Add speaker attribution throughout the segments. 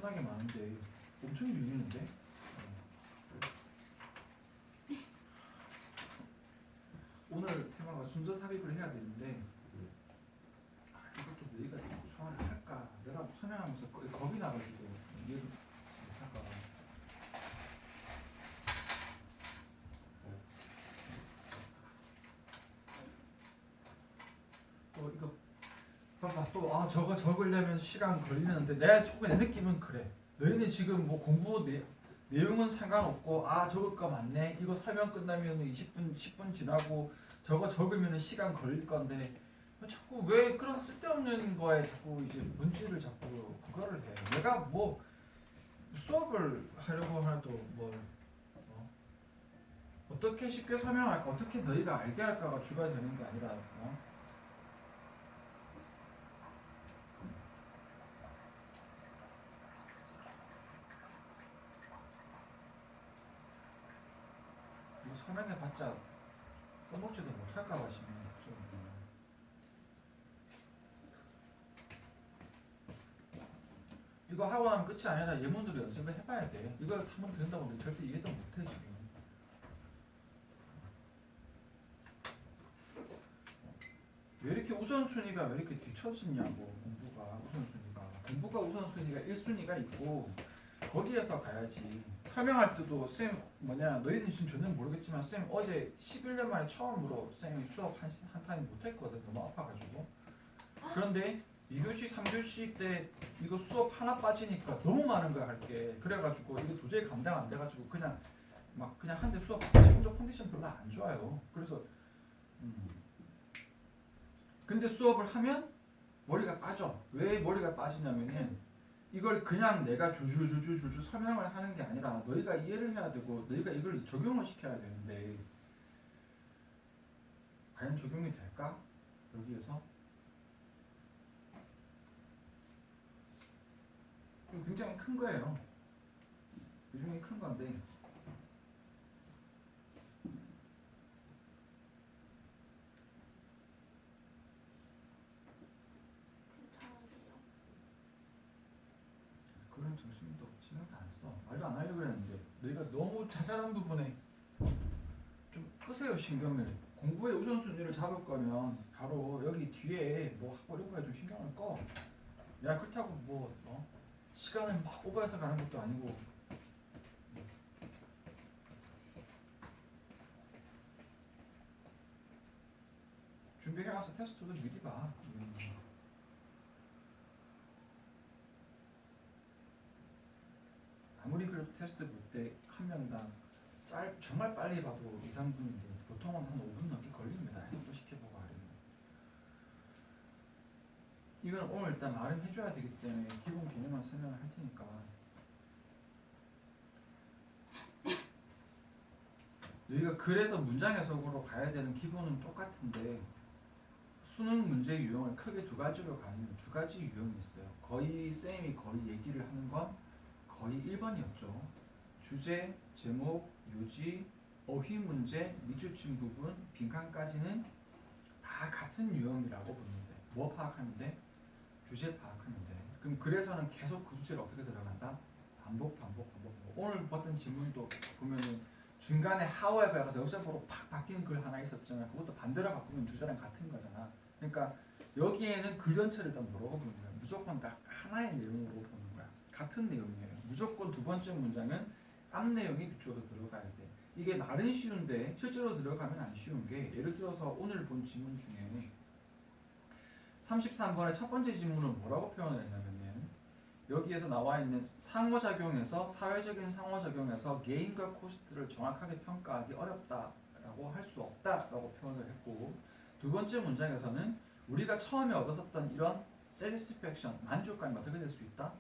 Speaker 1: 엄청나게 많은데 엄청 밀리는데. 오늘 테마가 순서 삽입을 해야 되는데 이것도 너희가 소화를 할까? 내가 설명하면서 겁이 나가지고 이해를 못할까 봐. 또 이거 봐봐 또 저거 적으려면 시간 걸리는데 내 느낌은 그래. 너희는 지금 뭐 공부 내용은 상관없고 적을 거 맞네. 이거 설명 끝나면 20분 10분 지나고 저거 적으면 시간 걸릴 건데 자꾸 왜 그런 쓸데없는 거에 자꾸 이제 문제를 자꾸 그거를 해. 내가 뭐 수업을 하려고 해도 뭘 어떻게 쉽게 설명할까, 어떻게 너희가 알게 할까가 주가 되는 게 아니라 뭐 설명해봤자 써먹지도 못할까 봐 싶네. 좀. 이거 하고 나면 끝이 아니라 예문으로 연습을 해봐야 돼. 이걸 한번 듣는다고 너 절대 이해도 못해 지금. 왜 이렇게 우선순위가 왜 이렇게 뒤처지냐고. 공부가 우선순위가 1순위가 있고 거기에서 가야지. 설명할 때도 쌤 너희는 지금 전혀 모르겠지만 쌤 어제 11년 만에 처음으로 쌤이 수업 한 타임 못했거든. 너무 아파가지고. 그런데 2교시 3교시 때 이거 수업 하나 빠지니까 너무 많은 거야 할게. 그래가지고 이거 도저히 감당 안 돼가지고 그냥 한 대 수업 지금도 컨디션 별로 안 좋아요. 그래서 근데 수업을 하면 머리가 빠져. 왜 머리가 빠지냐면은 이걸 그냥 내가 줄줄 설명을 하는 게 아니라 너희가 이해를 해야 되고 너희가 이걸 적용을 시켜야 되는데 과연 적용이 될까? 여기에서? 굉장히 큰 거예요. 굉장히 큰 건데 그런 정신도 신경도 안 써. 말도 안 하려고 그랬는데 너희가 너무 자잘한 부분에 좀 끄세요 신경을. 공부의 우선순위를 잡을 거면 바로 여기 뒤에 뭐 하고 이런 거에 좀 신경을 꺼. 야 그렇다고 시간을 막 오버해서 가는 것도 아니고. 준비해와서 테스트도 미리 봐. 아무리 그래도 테스트 볼 때 한 명당 정말 빨리 봐도 2, 3분인데 보통은 한 5분 넘게 걸립니다. 해석도 시켜보고 하려면. 이건 오늘 일단 말은 해줘야 되기 때문에 기본 개념만 설명을 할 테니까. 너희가 그래서 문장 해석으로 가야 되는 기본은 똑같은데 수능 문제 유형을 크게 두 가지로 가면 두 가지 유형이 있어요. 쌤이 거의 얘기를 하는 건 거의 1번이었죠. 주제, 제목, 요지, 어휘 문제, 미주침 부분, 빈칸까지는 다 같은 유형이라고 보면 돼. 뭐 파악하면 돼? 주제 파악하면 돼. 그럼 그래서는 계속 그 주제를 어떻게 들어간다? 반복. 오늘 봤던 질문도 보면은 중간에 how에 가서 역사법으로 팍 바뀌는 글 하나 있었잖아. 그것도 반대로 바꾸면 주제랑 같은 거잖아. 그러니까 여기에는 글 전체를 다 뭐라고 보는 거야? 무조건 다 하나의 내용으로 보는 거야. 같은 내용이에요. 무조건 두 번째 문장은 앞 내용이 그쪽으로 들어가야 돼. 이게 말은 쉬운데 실제로 들어가면 안 쉬운 게 예를 들어서 오늘 본 지문 중에 33번의 첫 번째 지문은 뭐라고 표현을 했냐면은 여기에서 나와 있는 상호작용에서 사회적인 상호작용에서 게인과 코스트를 정확하게 평가하기 어렵다라고 할 수 없다라고 표현을 했고 두 번째 문장에서는 우리가 처음에 얻었었던 이런 satisfaction, 만족감이 어떻게 될 수 있다?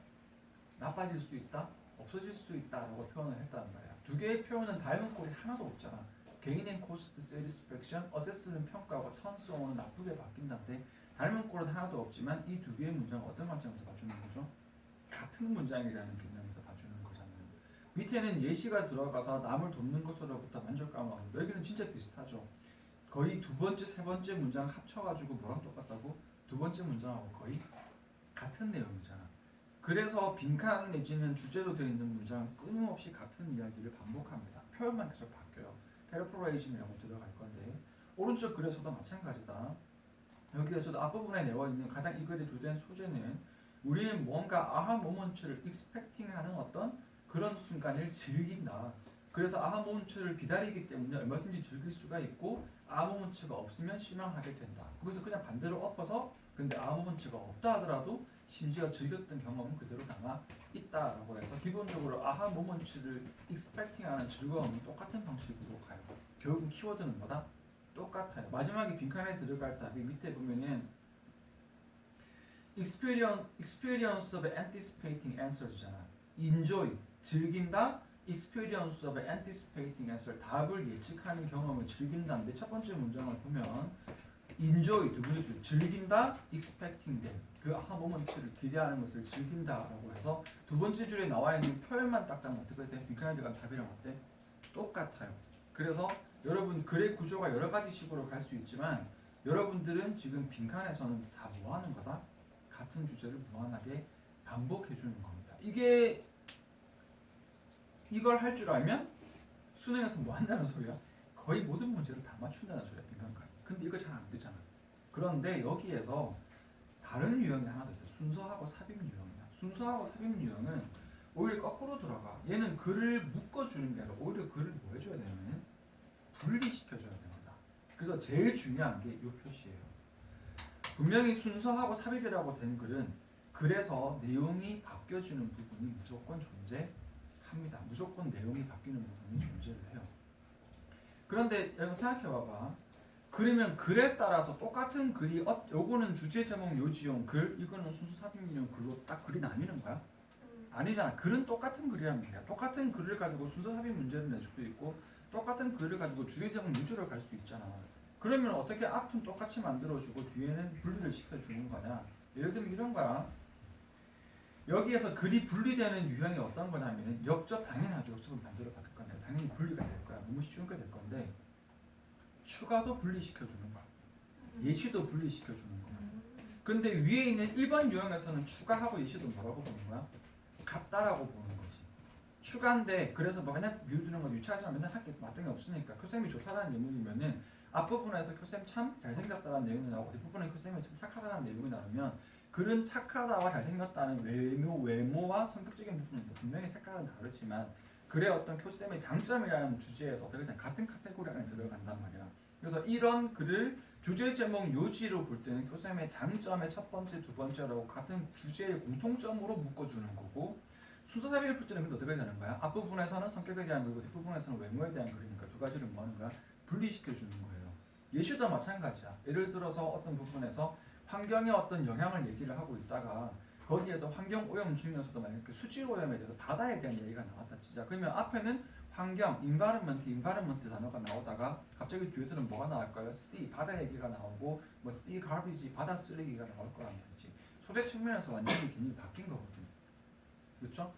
Speaker 1: 나빠질 수 있다? 없어질 수 있다라고 표현을 했단 말이야. 두 개의 표현은 닮은 꼴이 하나도 없잖아. gain and cost satisfaction, assess는 평가하고 turns on은 나쁘게 바뀐다는데 닮은 꼴은 하나도 없지만 이 두 개의 문장을 어떤 관점에서 봐주는 거죠? 같은 문장이라는 개념에서 봐주는 거잖아요. 밑에는 예시가 들어가서 남을 돕는 것으로부터 만족감을 얻는 여기는 진짜 비슷하죠. 거의 두 번째, 세 번째 문장 합쳐가지고 뭐랑 똑같다고? 두 번째 문장하고 거의 같은 내용이잖아. 그래서 빈칸 내지는 주제로 되어 있는 문장은 끊임없이 같은 이야기를 반복합니다. 표현만 계속 바뀌어요. 패러프레이징이라고 들어갈 건데 오른쪽 글에서도 마찬가지다. 여기에서도 앞부분에 내어 있는 가장 이 글의 주된 소재는 우리는 뭔가 아하 모먼트를 익스펙팅하는 어떤 그런 순간을 즐긴다. 그래서 아하 모먼트를 기다리기 때문에 얼마든지 즐길 수가 있고 아하 모먼트가 없으면 실망하게 된다. 거기서 그냥 반대로 엎어서 근데 아하 모먼트가 없다 하더라도 심지어 즐겼던 경험은 그대로 남아 있다라고 해서 기본적으로 아하 모먼트를 익스펙팅하는 즐거움은 똑같은 방식으로 가요. 결국 키워드는 뭐다? 똑같아요. 마지막에 빈칸에 들어갈 답이 밑에 보면은 experience of anticipating answers잖아. enjoy 즐긴다. experience of anticipating answer 답을 예측하는 경험을 즐긴다인데 첫 번째 문장을 보면 enjoy 누구죠? 즐긴다. expecting them 그 아하 모먼트를 기대하는 것을 즐긴다라고 해서 두 번째 줄에 나와 있는 표현만 딱딱 어떻게 돼? 빈칸에 들어간 답이랑 어때? 똑같아요. 그래서 여러분 글의 구조가 여러 가지 식으로 갈 수 있지만 여러분들은 지금 빈칸에서는 다 뭐 하는 거다? 같은 주제를 무한하게 반복해 주는 겁니다. 이걸 할 줄 알면 수능에서 뭐 한다는 소리야? 거의 모든 문제를 다 맞춘다는 소리야, 빈칸까지. 근데 이거 잘 안 되잖아. 그런데 여기에서 다른 유형이 하나 더 있어. 순서하고 삽입 유형이야. 순서하고 삽입 유형은 오히려 거꾸로 돌아가. 얘는 글을 묶어주는 게 아니라 오히려 글을 뭐 해줘야 되냐면 분리시켜줘야 됩니다. 그래서 제일 중요한 게 이 표시예요. 분명히 순서하고 삽입이라고 된 글은 그래서 내용이 바뀌어지는 부분이 무조건 존재합니다. 무조건 내용이 바뀌는 부분이 존재를 해요. 그런데 여러분 생각해봐봐. 그러면 글에 따라서 똑같은 글이 요거는 주제 제목 요지용 글, 이거는 순서 삽입용 글로 딱 글이 나뉘는 거야? 아니잖아. 글은 똑같은 글이란 말이야. 똑같은 글을 가지고 순서 삽입 문제를 낼 수도 있고 똑같은 글을 가지고 주제 제목 요지로 갈 수 있잖아. 그러면 어떻게 앞은 똑같이 만들어주고 뒤에는 분리를 시켜주는 거냐? 예를 들면 이런 거야. 여기에서 글이 분리되는 유형이 어떤 거냐면 역접 당연하죠. 역접은 반대로 바뀔 건데 당연히 분리가 될 거야. 너무 쉬운 게 될 건데 추가도 분리시켜주는 거야. 예시도 분리시켜주는 거야. 근데 위에 있는 1번 유형에서는 추가하고 예시도 뭐라고 보는 거야? 같다라고 보는 거지. 추가인데 그래서 뭐 맨날 비유드는 거 유치하지만 맨날 할게 마땅히 없으니까 교쌤이 좋다라는 예문이면은 앞부분에서 교쌤 참 잘생겼다는 내용이 나오고 뒷부분에 교쌤이 참 착하다는 내용이 나오면 글은 착하다와 잘생겼다는 외모와 성격적인 부분은 분명히 색깔은 다르지만 글의 어떤 교쌤의 장점이라는 주제에서 어떻게 보면 같은 카테고리 안에 들어간단 말이야. 그래서 이런 글을 주제 제목 요지로 볼 때는 교쌤의 장점의 첫 번째, 두 번째라고 같은 주제의 공통점으로 묶어주는 거고 순서 삽입을 풀 때는 어떻게 되는 거야? 앞부분에서는 성격에 대한 글이고 뒷부분에서는 외모에 대한 글이니까 두 가지를 뭐 하는 거야? 분리시켜주는 거예요. 예시도 마찬가지야. 예를 들어서 어떤 부분에서 환경에 어떤 영향을 얘기를 하고 있다가 거기에서 환경 오염 중에서도 만약에 수질 오염에 대해서 바다에 대한 얘기가 나왔다 치자. 그러면 앞에는 환경, environment 단어가 나오다가 갑자기 뒤에서는 뭐가 나올까요? sea, 바다 얘기가 나오고 뭐 sea garbage, 바다 쓰레기가 나올 거란 말이지. 소재 측면에서 완전히 개념이 바뀐 거거든. 그렇죠?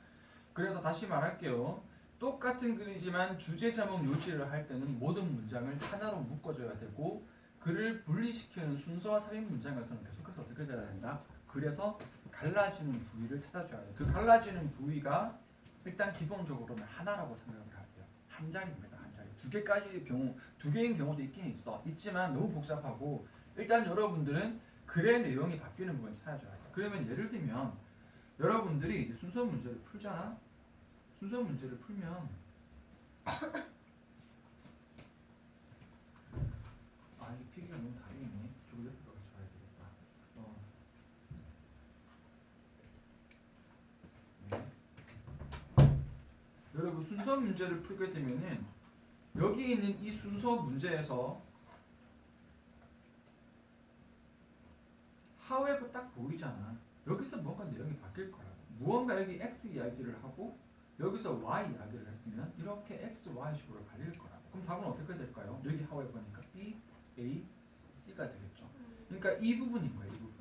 Speaker 1: 그래서 다시 말할게요. 똑같은 글이지만 주제 제목 요지를 할 때는 모든 문장을 하나로 묶어줘야 되고 글을 분리시키는 순서와 삽입 문장에서는 계속해서 어떻게 돼야 된다? 그래서 갈라지는 부위를 찾아줘야 돼. 그 갈라지는 부위가 일단 기본적으로는 하나라고 생각을 하세요. 한 자리입니다. 한 자리. 두 개인 경우도 있긴 있지만 너무 복잡하고 일단 여러분들은 글의 내용이 바뀌는 부분을 찾아줘야 돼. 그러면 예를 들면 여러분들이 순서 문제를 풀잖아. 순서 문제를 풀면 이게 피기가 너무 다르네. 저기 옆에 가서 줘야 되겠다. 네. 여러분 순서 문제를 풀게 되면은 여기 있는 이 순서 문제에서 however 딱 보이잖아. 여기서 뭔가 내용이 바뀔 거라고. 무언가 여기 x 이야기를 하고 여기서 y 이야기를 했으면 이렇게 x, y식으로 갈릴 거라고. 그럼 답은 어떻게 될까요? 여기 however니까 b, a, c가 되겠죠. 그러니까 이 부분인 거예요. 이 부분.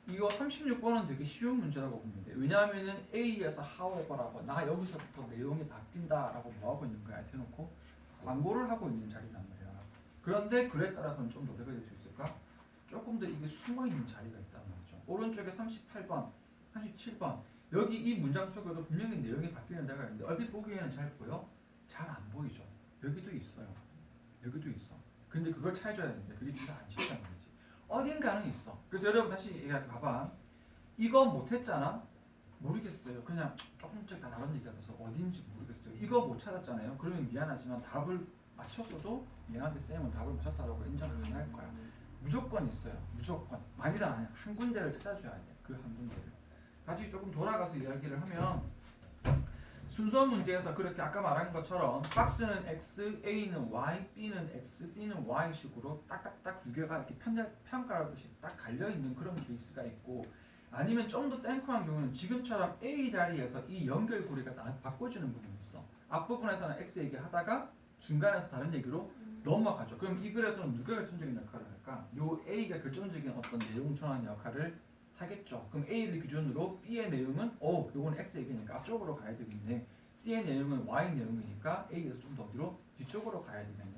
Speaker 1: 이거 36번은 되게 쉬운 문제라고 보면 돼. 왜냐하면은 a에서 however라고 나 여기서부터 내용이 바뀐다라고 뭐하고 있는 거야? 대놓고 광고를 하고 있는 자리란 말이야. 그런데 글에 따라서는 좀 더 어떻게 될 수 있을까? 조금 더 이게 숨어있는 자리가 있단 말이죠. 오른쪽에 38번, 37번 여기 이 문장 속에도 분명히 내용이 바뀌는 데가 있는데 얼핏 보기에는 잘 보여? 잘 안 보이죠. 여기도 있어요. 여기도 있어. 근데 그걸 찾아줘야 되는데 그게 네가 안 쉽다는 거지. 어딘가는 있어. 그래서 여러분 다시 얘기할게. 봐봐. 이거 못했잖아? 모르겠어요. 그냥 조금씩 다 다른 얘기가 돼서 어딘지 모르겠어요. 이거 못 찾았잖아요. 그러면 미안하지만 답을 맞췄어도 미안한데 쌤은 답을 못 찾다라고 인정을 할 거야. 무조건 있어요. 무조건. 많이도 아니야. 한 군데를 찾아줘야 돼. 그 한 군데를. 다시 조금 돌아가서 이야기를 하면 순서 문제에서 그렇게 아까 말한 것처럼 박스는 X, A는 Y, B는 X, C는 Y 식으로 딱딱딱 두 개가 이렇게 평가하듯이 딱 갈려있는 그런 케이스가 있고 아니면 좀 더 땡크한 경우는 지금처럼 A 자리에서 이 연결고리가 바꿔주는 부분이 있어. 앞부분에서는 X 얘기하다가 중간에서 다른 얘기로 넘어가죠. 그럼 이 글에서는 누가 결정적인 역할을 할까? 요 A가 결정적인 어떤 내용 전환 역할을 하겠죠. 그럼 A를 기준으로 B의 내용은 요건 X 얘기니까 앞쪽으로 가야 되겠네. C의 내용은 Y 내용이니까 A에서 좀 더 어디로? 뒤쪽으로 가야 되겠네.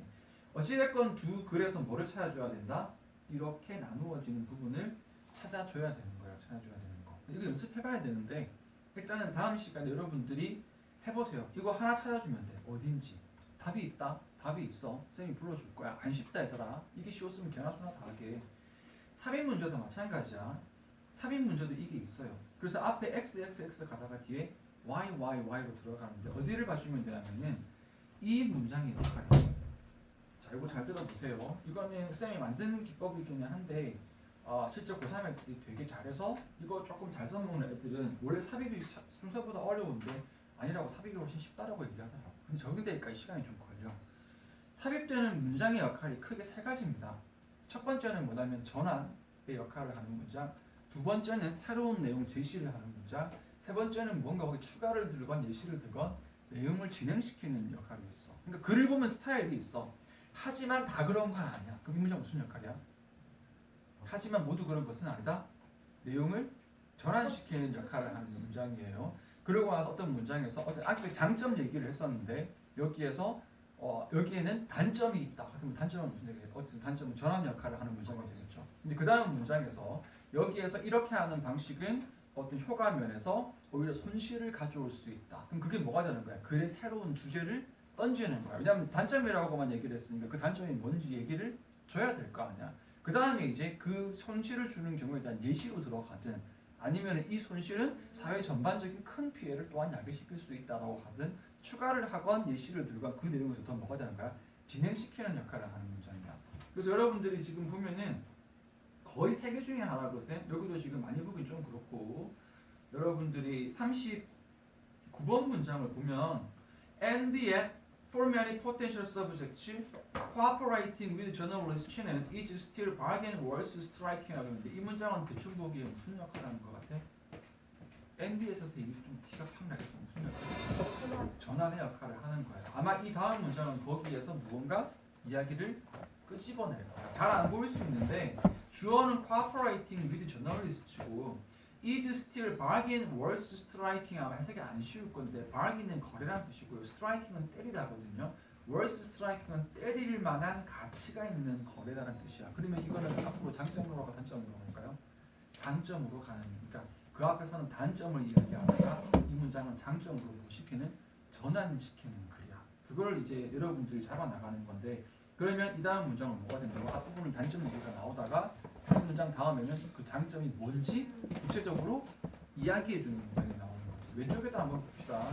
Speaker 1: 어찌됐건 두 글에서 뭐를 찾아줘야 된다? 이렇게 나누어지는 부분을 찾아줘야 되는 거예요. 찾아줘야 되는 거. 이거 연습해봐야 되는데 일단은 다음 시간에 여러분들이 해보세요. 이거 하나 찾아주면 돼. 어딘지. 답이 있다. 답이 있어. 쌤이 불러줄 거야. 안 쉽다 얘들아. 이게 쉬웠으면 개나 소나 다 하게. 삽입 문제도 마찬가지야. 삽입 문제도 이게 있어요. 그래서 앞에 x x x 가다가 뒤에 y y y로 들어가는데 어디를 봐주면 되냐면은 이 문장의 역할이에요. 자, 이거 잘 들어보세요. 이거는 쌤이 만드는 기법이기는 한데 실제 고3 애들이 되게 잘해서 이거 조금 잘 써먹는 애들은 원래 삽입이 순서보다 어려운데 아니라고 삽입이 훨씬 쉽다라고 얘기하더라고. 근데 적용되니까 시간이 좀 걸려. 삽입되는 문장의 역할이 크게 세 가지입니다. 첫 번째는 뭐냐면 전환의 역할을 하는 문장, 두 번째는 새로운 내용 제시를 하는 문장, 세 번째는 뭔가 거기 추가를 들건 예시를 들건 내용을 진행시키는 역할이 있어. 그러니까 글을 보면 스타일이 있어. 하지만 다 그런 건 아니야. 그럼 이 문장 무슨 역할이야? 하지만 모두 그런 것은 아니다. 내용을 전환시키는 역할을 하는 문장이에요. 그리고 나서 어떤 문장에서 아직 장점 얘기를 했었는데 여기에서 여기에는 단점이 있다. 그러면 단점은 무슨 얘기예요? 어떤 단점은 전환 역할을 하는 문장이 되겠죠. 근데 그 다음 문장에서 여기에서 이렇게 하는 방식은 어떤 효과 면에서 오히려 손실을 가져올 수 있다. 그럼 그게 뭐가 되는 거야? 글의 새로운 주제를 던지는 거야. 왜냐하면 단점이라고만 얘기를 했으니까 그 단점이 뭔지 얘기를 줘야 될 거 아니야. 그 다음에 이제 그 손실을 주는 경우에 대한 예시로 들어가든 아니면 이 손실은 사회 전반적인 큰 피해를 또한 야기시킬 수 있다고 하든 추가를 하건 예시를 들건 그 내용에서 더 뭐가 되는 거야? 진행시키는 역할을 하는 문장이야. 그래서 여러분들이 지금 보면은 거의 세 개 중에 하나거든. 여기도 지금 많이 보긴 좀 그렇고 여러분들이 39번 문장을 보면 and yet for many potential subjects cooperating with journalists is still bargain worth striking 하는데 이 문장은 대충 보기에 무슨 역할을 하는 것 같아? and에서 이게 좀 티가 팍 나겠죠. 무슨 역할? 전환의 역할을 하는 거예요. 아마 이 다음 문장은 거기에서 무언가 이야기를 끄집어낼 거야. 잘 안 보일 수 있는데 주어는 cooperating with journalists고 is still bargain worth striking 아마 해석이 안 쉬울 건데 bargain은 거래란 뜻이고요. striking은 때리다거든요. worth striking은 때릴 만한 가치가 있는 거래라는 뜻이야. 그러면 이거는 앞으로 장점으로 가 단점으로 갈까요? 장점으로 가는 그러니까 그 앞에서는 단점을 이야기하다가 이 문장은 장점으로 시키는 전환시키는 글이야. 그걸 이제 여러분들이 잡아나가는 건데 그러면 이 다음 문장은 뭐가 된다고? 앞부분은 단점 얘기가 나오다가 이 문장 다음에는 그 장점이 뭔지 구체적으로 이야기해주는 문장이 나오는 거죠. 왼쪽에도 한번 봅시다.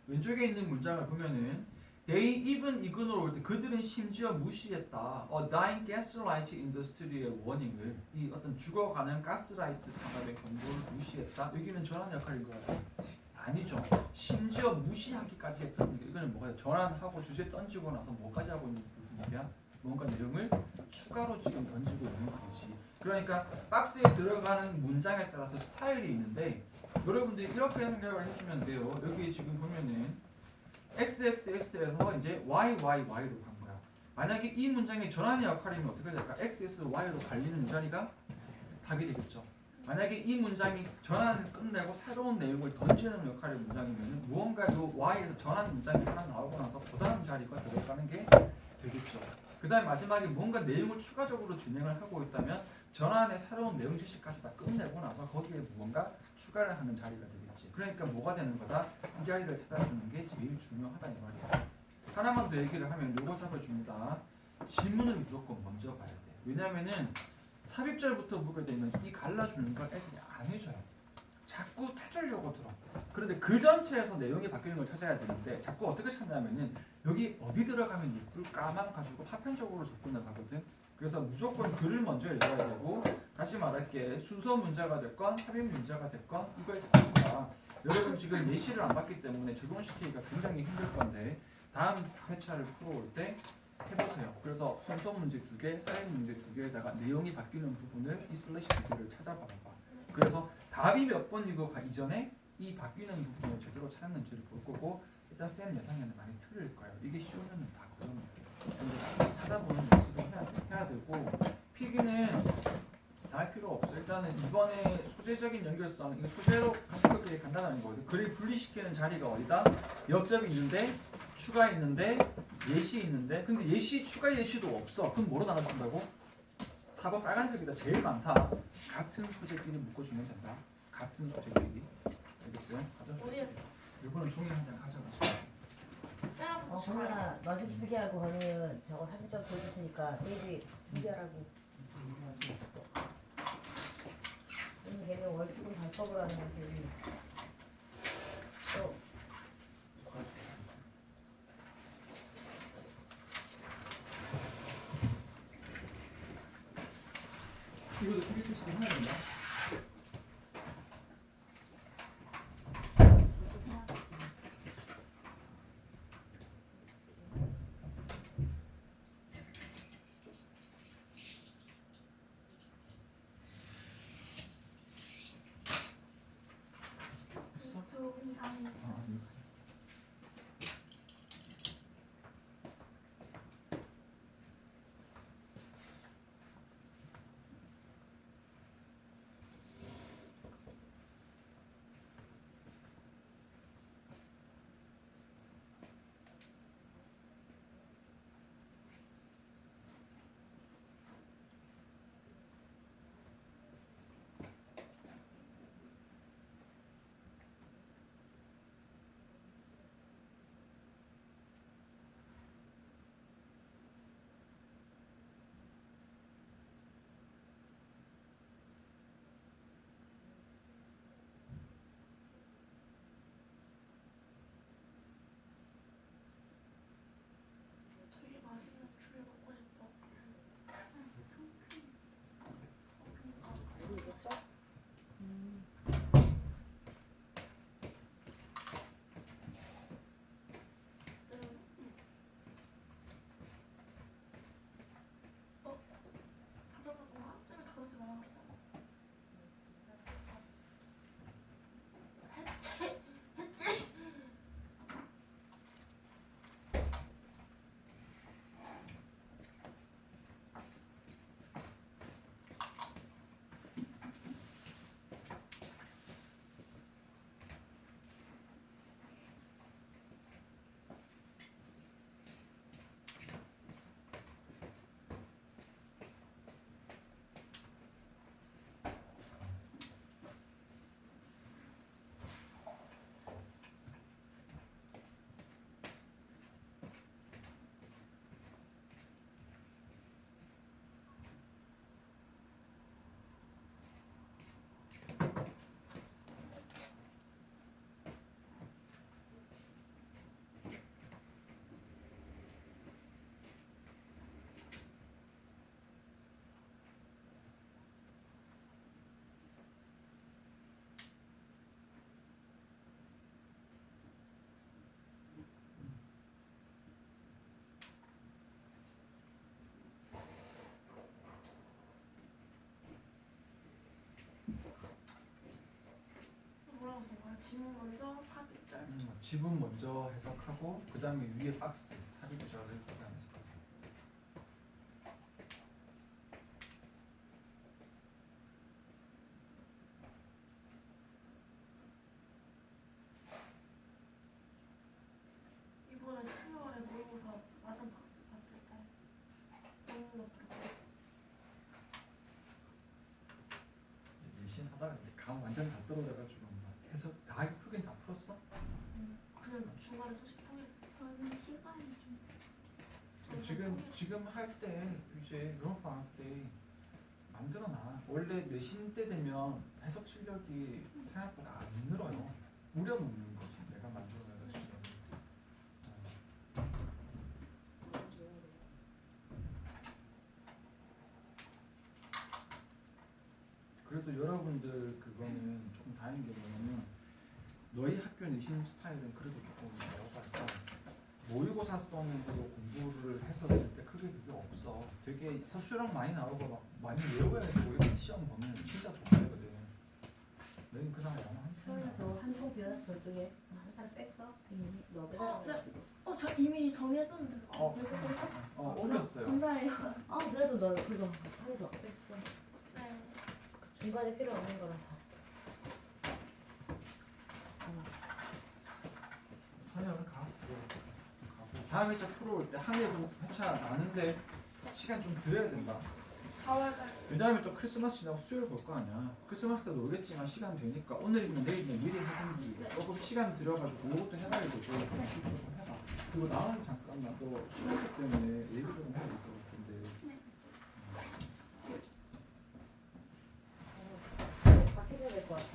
Speaker 1: 왼쪽에 있는 문장을 보면은 They even ignored 그들은 심지어 무시했다. dying gaslight industry의 워닝을 이 어떤 죽어가는 가스라이트 산업의 경고를 무시했다. 여기는 전환 역할인 거예요. 아니죠. 심지어 무시하기까지 했으니까 이거는 뭐가 전환하고 주제 던지고 나서 뭐까지 하고 있는 부분이야? 뭔가 내용을 추가로 지금 던지고 있는 거지. 그러니까 박스에 들어가는 문장에 따라서 스타일이 있는데 여러분들이 이렇게 생각을 해주면 돼요. 여기 지금 보면은 XXX에서 이제 YYY로 간 거야. 만약에 이 문장의 전환의 역할이면 어떻게 될까? XXY로 갈리는 문장이가 답이 되겠죠. 만약에 이 문장이 전환을 끝내고 새로운 내용을 던지는 역할의 문장이면 무언가 요 Y에서 전환 문장이 하나 나오고 나서 그 다음 자리가 들어가는 게 되겠죠. 그 다음에 마지막에 뭔가 내용을 추가적으로 진행을 하고 있다면 전환의 새로운 내용 제시까지 다 끝내고 나서 거기에 뭔가 추가를 하는 자리가 되겠지. 그러니까 뭐가 되는 거다? 이 자리를 찾아주는 게 제일 중요하다 이 말이야. 하나만 더 얘기를 하면 요거 잡아줍니다. 지문을 무조건 먼저 봐야 돼. 왜냐면은 삽입절부터 보게 되면 이 갈라주는 걸 애들이 안 해줘요. 자꾸 찾으려고 들어. 그런데 글 전체에서 내용이 바뀌는 걸 찾아야 되는데 자꾸 어떻게 찾냐면은 여기 어디 들어가면 예쁠까만 가지고 파편적으로 접근을 하거든. 그래서 무조건 글을 먼저 읽어야 되고, 다시 말할게, 순서 문제가 됐건 삽입 문제가 됐건 이걸 찾는 거야. 여러분 지금 예시를 안 봤기 때문에 적용시키기가 굉장히 힘들 건데 다음 회차를 풀어올 때 해보세요. 그래서 순서 문제 2개, 삽입 문제 2개에다가 내용이 바뀌는 부분을 이 슬래시 2개를 찾아봐봐. 그래서 답이 몇 번이고 이전에 이 바뀌는 부분을 제대로 찾았는지를 볼 거고, 일단 쌤 예상에는 많이 틀릴 거예요. 이게 쉬우면 다 고정할게요. 근데 찾아보는 연습을 해야 되고, 필기는 다 할 필요 없어. 일단은 이번에 소재적인 연결성, 이거 소재로 그렇게 간단한 거거든. 글을 분리시키는 자리가 어디다? 역접이 있는데, 추가 있는데, 예시 있는데, 근데 예시, 추가 예시도 없어. 그럼 뭐로 나눠준다고? 4번 빨간색이다. 제일 많다. 같은 소재끼리 묶어주면 된다. 같은 소재끼리. 알겠어요? 가져오세요. 이거는 종이 한 장 가져가시고.
Speaker 2: 건우야, 너한테 준비하고 건우는 저거 사진 좀 보여줄 테니까 내일이 준비하라고. 오늘 걔는 월수금 단법으로 하는 거지. 또
Speaker 1: 이것도 프리패스 해야 된다.
Speaker 3: 되게 맛있는 귤 먹고 싶어.
Speaker 2: 모르겠어?
Speaker 3: 다져놓고 쌤이 다져지 말라고 했잖아. 했지? 뭐라고 쓴 거야? 지문 먼저 삽입절.
Speaker 1: 지분 먼저 해석하고 그 다음에 위에 박스 삽입절을 그다음에 해석하고.
Speaker 3: 이번에 12월에 모의고사 맞은 봤을 때 너무 어렵더라고.
Speaker 1: 하다가 이제 감 완전 다 떨어져가지고 막 해서 다 풀긴 다 풀었어?
Speaker 3: 그냥 중간에 소식 포기했어요.
Speaker 4: 저는 시간이 좀
Speaker 1: 지금 할 때 이제 여름방학 때 만들어놔. 원래 내신 때 되면 해석 실력이 생각보다 안 늘어요. 우려먹는 거지. 내가 만들어내가지고. 그래도 여러분들 그거는 조금 다행인 게 뭐냐면 너희 학교 내신 스타일은 그래도 조금 뭐라고 할까 모의고사성으로 공부를 했었을 때 크게 그게 없어. 되게 서술형 많이 나오고 막 많이 외워야 되고 이런 시험 보면 진짜 독하거든. 너희는 그나마 한
Speaker 2: 서울에
Speaker 1: 편이야.
Speaker 2: 저한통 비워놨어 저쪽에 한 사람 뺐어? 너 빼달라고.
Speaker 3: 저 이미 정리했었는데.
Speaker 1: 옮겼어요.
Speaker 3: 감사해요.
Speaker 2: 그래도 너 그거 하루 더 뺐어.
Speaker 3: 네.
Speaker 2: 중간에 필요 없는 거라서.
Speaker 1: 한여는 가고 다음 회차 풀어올 때 한 회차 나는데 시간 좀 드려야 된다.
Speaker 3: 4월달.
Speaker 1: 왜냐하면 또 크리스마스 지나고 수요일 볼 거 아니야. 크리스마스 때도 오겠지만 시간 되니까 오늘이면 내일이면 미리 하든지 조금 시간 들여가지고 이것도 해봐야 되고 좀 해봐. 그리고 나는 잠깐만 또 수능 때문에 얘기 좀 해야 될 것 같은데.
Speaker 2: 바뀌어야 될 것 같아.